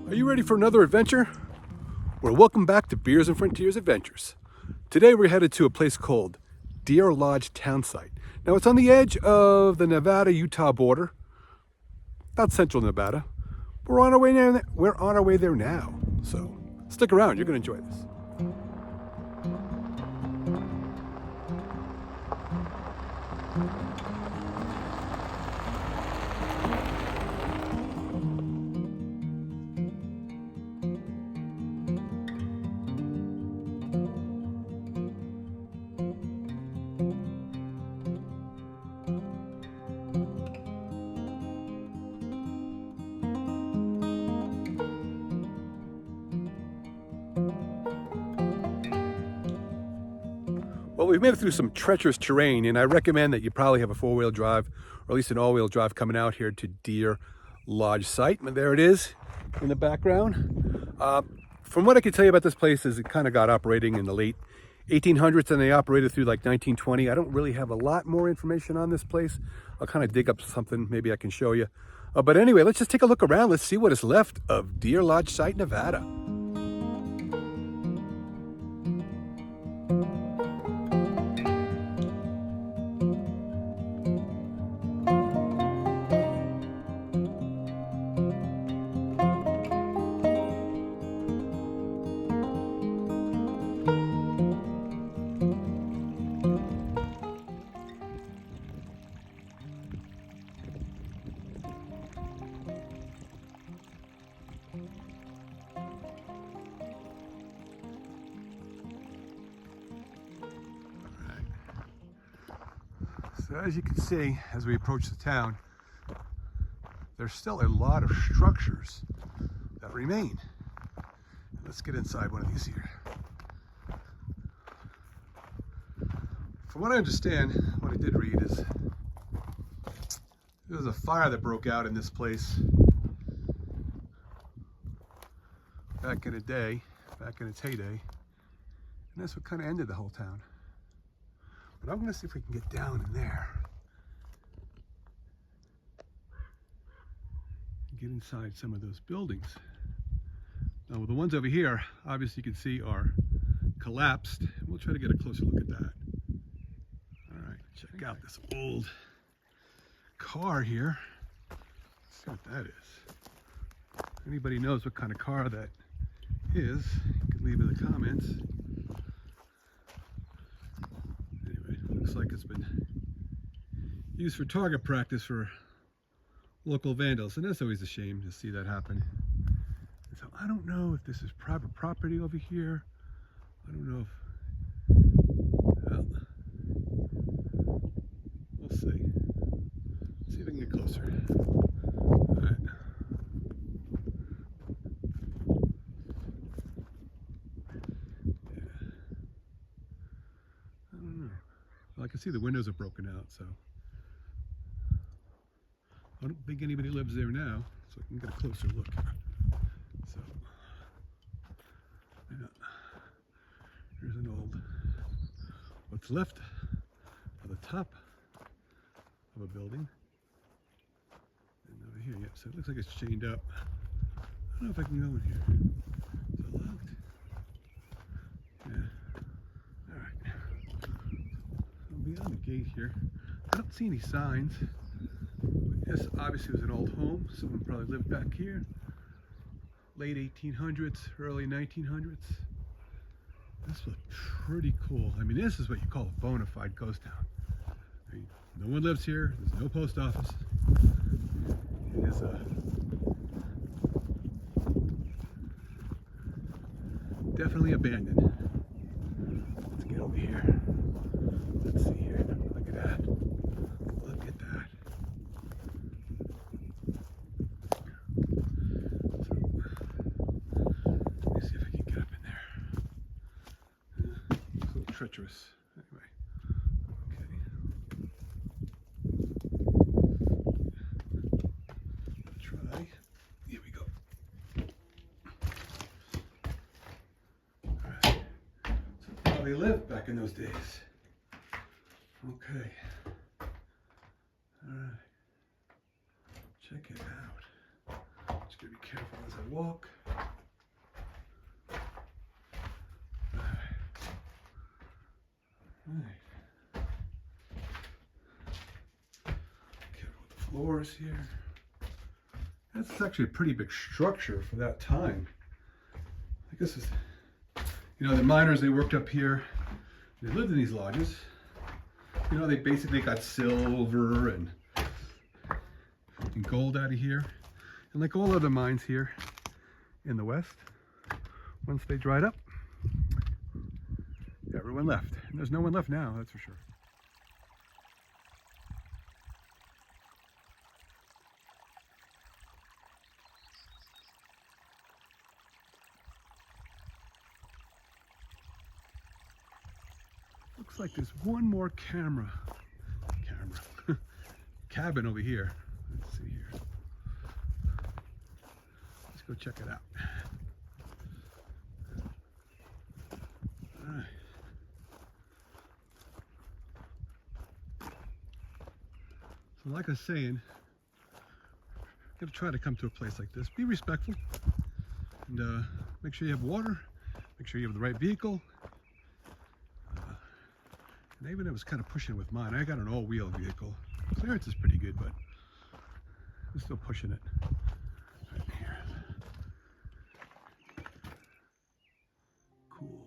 Are you ready for another adventure? Well, welcome back to Beers and Frontiers Adventures. Today we're headed to a place called Deer Lodge Townsite. Now it's on the edge of the Nevada-Utah border, not central Nevada. We're on our way there. We're on our way there now. So stick around. You're going to enjoy this. Well, we've made it through some treacherous terrain, and I recommend that you probably have a four-wheel drive, or at least an all-wheel drive, coming out here to Deer Lodge site. And there it is in the background. From what I can tell you about this place is it kind of got operating in the late 1800s, and they operated through like 1920. I don't really have a lot more information on this place. I'll kind of dig up something maybe I can show you. But anyway, let's just take a look around. Let's see what is left of Deer Lodge site, Nevada. So as you can see, as we approach the town, there's still a lot of structures that remain. Let's get inside one of these here. From what I understand, what I did read is there was a fire that broke out in this place back in the day, back in its heyday, and that's what kind of ended the whole town. But I'm going to see if we can get down in there and get inside some of those buildings. Now, the ones over here, obviously you can see are collapsed. We'll try to get a closer look at that. All right, check out this old car here. Let's see what that is. If anybody knows what kind of car that is, you can leave in the comments. Looks like it's been used for target practice for local vandals, and that's always a shame to see that happen. And so I don't know if this is private property over here. I don't know if, well, we'll see. Let's see if I can get closer. All right. Yeah. I don't know. Well, I can see the windows are broken out, so I don't think anybody lives there now, so I can get a closer look. So, yeah. Here's an old, what's left of the top of a building. And over here, yeah, so it looks like it's chained up. I don't know if I can go in here. Is it locked? Yeah. All right. Beyond the gate here, I don't see any signs. This obviously was an old home. Someone probably lived back here. Late 1800s, early 1900s. This was pretty cool. I mean, this is what you call a bona fide ghost town. I mean, no one lives here. There's no post office. It is definitely abandoned. Let's get over here. Let's see here. Look at that. Look at that. So, let me see if I can get up in there. It's a little treacherous. Anyway. Okay. Try. Here we go. All right. So how they lived back in those days. Okay. All right. Check it out. Just gotta be careful as I walk. floors here. That's actually a pretty big structure for that time. I guess it's, you know, the miners, they worked up here. They lived in these lodges. You know, they basically got silver and gold out of here. And like all other mines here in the West, once they dried up, everyone left. And there's no one left now, that's for sure. Looks like there's one more cabin over here. Let's see here. Let's go check it out. All right. So like I was saying, you have to try to come to a place like this. Be respectful and make sure you have water, make sure you have the right vehicle. And even I was kind of pushing with mine. I got an all-wheel vehicle. Clearance is pretty good, but I'm still pushing it. Right here. Cool.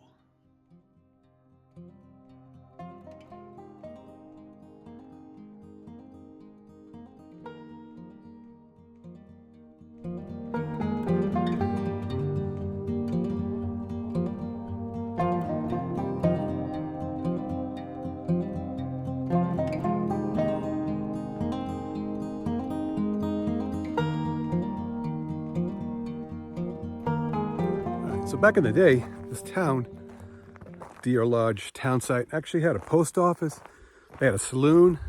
So back in the day, this town, Deer Lodge Townsite, actually had a post office, they had a saloon,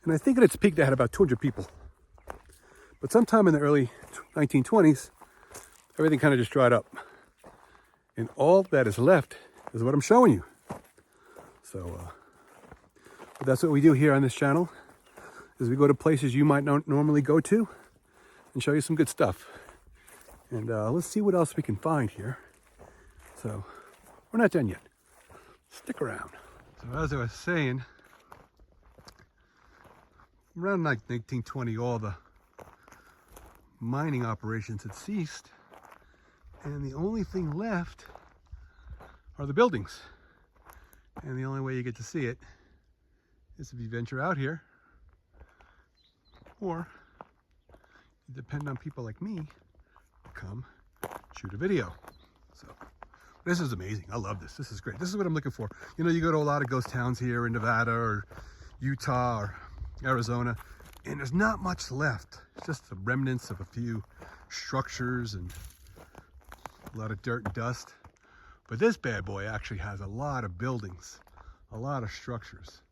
and I think at its peak they had about 200 people. But sometime in the early 1920s, everything kind of just dried up. And all that is left is what I'm showing you. So that's what we do here on this channel, is we go to places you might not normally go to and show you some good stuff. And let's see what else we can find here. So we're not done yet. Stick around. So as I was saying, around like 1920, all the mining operations had ceased, and the only thing left are the buildings. And the only way you get to see it is if you venture out here, or you depend on people like me come shoot a video. So this is amazing. I love this. This is great. This is what I'm looking for. You know, you go to a lot of ghost towns here in Nevada or Utah or Arizona, and there's not much left. It's just the remnants of a few structures and a lot of dirt and dust. But this bad boy actually has a lot of buildings, a lot of structures.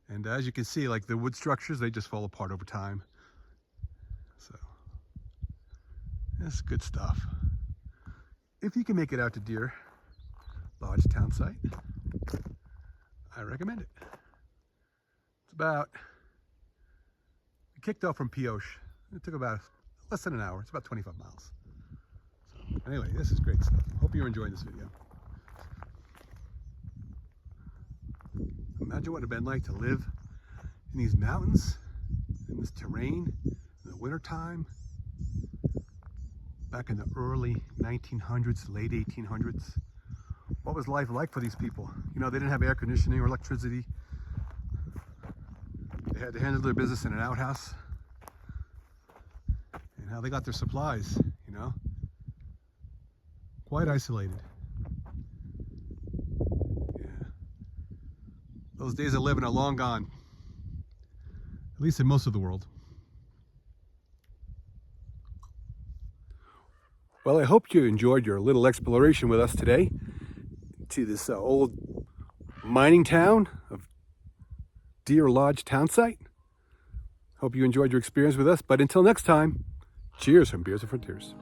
And as you can see, like the wood structures, they just fall apart over time. So that's good stuff. If you can make it out to Deer Lodge Townsite, I recommend it. It's about, we kicked off from Pioche. It took about less than an hour. It's about 25 miles. So anyway, this is great stuff. Hope you're enjoying this video. Imagine what it would have been like to live in these mountains, in this terrain, in the wintertime, back in the early 1900s, late 1800s. What was life like for these people? You know, they didn't have air conditioning or electricity. They had to handle their business in an outhouse. And how they got their supplies, you know? Quite isolated. Yeah. Those days of living are long gone. At least in most of the world. Well, I hope you enjoyed your little exploration with us today to this old mining town of Deer Lodge Townsite. Hope you enjoyed your experience with us, but until next time, cheers from Beers and Frontiers.